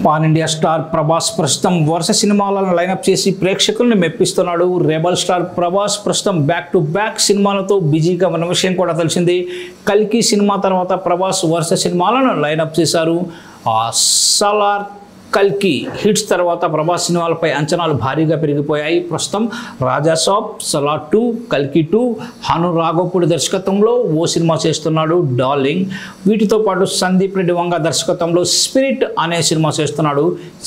Pan India star Prabhas ప్రస్తుతం వరుస సినిమాలను లైనప్ చేసి ప్రేక్షకులను మెప్పిస్తున్నాడు. రెబల్ స్టార్ ప్రభాస్ ప్రస్తుతం బ్యాక్ టు బ్యాక్ సినిమాలతో బిజీగా ఉన్న విషయం కూడా తెలిసింది. కల్కి సినిమా తర్వాత ప్రభాస్ వరుస సినిమాలను లైనప్ చేశారు. సలార్ కల్కి హిట్స్ తర్వాత ప్రభాస్ సినిమాలపై అంచనాలు భారీగా పెరిగిపోయాయి. ప్రస్తుతం రాజాసాబ్, సలార్ 2, కల్కి 2, హను రాఘవపూడి దర్శకత్వంలో ఓ సినిమా చేస్తున్నాడు డార్లింగ్. వీటితో పాటు సందీప్ రెడ్డి వంగ దర్శకత్వంలో స్పిరిట్ అనే సినిమా చేస్తున్నాడు.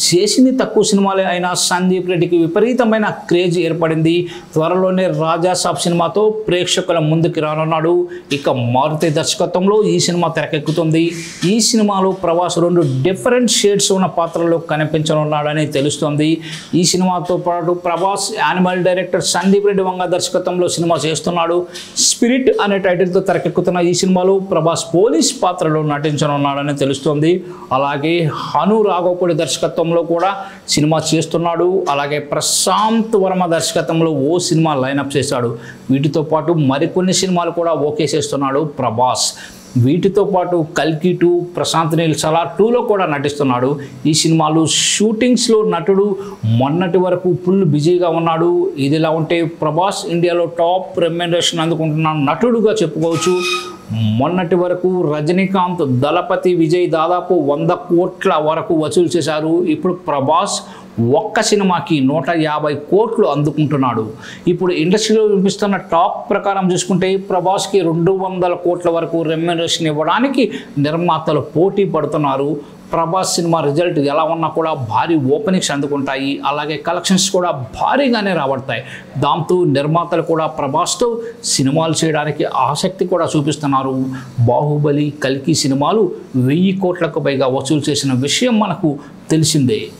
చేసింది తక్కువ సినిమాలే అయినా సందీప్ రెడ్డికి విపరీతమైన క్రేజ్ ఏర్పడింది. త్వరలోనే రాజాసాబ్ సినిమాతో ప్రేక్షకుల ముందుకు రానున్నాడు. ఇక మారుతి దర్శకత్వంలో ఈ సినిమా తెరకెక్కుతుంది. ఈ సినిమాలో ప్రభాస్ 2 డిఫరెంట్ షేడ్స్ ఉన్న పాత్రలు కనిపించనున్నాడని తెలుస్తోంది. ఈ సినిమాతో పాటు ప్రభాస్ యానిమల్ డైరెక్టర్ సందీప్ రెడ్డి వంగ దర్శకత్వంలో సినిమా చేస్తున్నాడు. స్పిరిట్ అనే టైటిల్తో తెరకెక్కుతున్న ఈ సినిమాలో ప్రభాస్ పోలీస్ పాత్రలో నటించనున్నాడని తెలుస్తోంది. అలాగే హను రాఘవపూడి దర్శకత్వంలో కూడా సినిమా చేస్తున్నాడు. అలాగే ప్రశాంత్ వర్మ దర్శకత్వంలో ఓ సినిమా లైనప్ చేశాడు. వీటితో పాటు మరికొన్ని సినిమాలు కూడా ఓకే చేస్తున్నాడు ప్రభాస్. వీటితో పాటు కల్కి 2, ప్రశాంత్ నీల్ సలార్ 2లో కూడా నటిస్తున్నాడు. ఈ సినిమాలు షూటింగ్స్లో నటుడు మొన్నటి వరకు ఫుల్ బిజీగా ఉన్నాడు. ఇదిలా ఉంటే ప్రభాస్ ఇండియాలో టాప్ రెమ్యునరేషన్ అందుకుంటున్న నటుడుగా చెప్పుకోవచ్చు. మొన్నటి వరకు రజనీకాంత్, దళపతి విజయ్ దాదాపు 100 కోట్ల వరకు వసూలు చేశారు. ఇప్పుడు ప్రభాస్ ఒక్క సినిమాకి 150 కోట్లు అందుకుంటున్నాడు. ఇప్పుడు ఇండస్ట్రీలో వినిపిస్తున్న టాక్ ప్రకారం చూసుకుంటే ప్రభాస్కి 200 కోట్ల వరకు రెమ్యునరేషన్ ఇవ్వడానికి నిర్మాతలు పోటీ పడుతున్నారు. ప్రభాస్ సినిమా రిజల్ట్ ఎలా ఉన్నా కూడా భారీ ఓపెనింగ్స్ అందుకుంటాయి. అలాగే కలెక్షన్స్ కూడా భారీగానే రాబడతాయి. దాంతో నిర్మాతలు కూడా ప్రభాస్తో సినిమాలు చేయడానికి ఆసక్తి కూడా చూపిస్తున్నారు. బాహుబలి, కల్కి సినిమాలు 1000 కోట్లకు పైగా వసూలు చేసిన విషయం మనకు తెలిసిందే.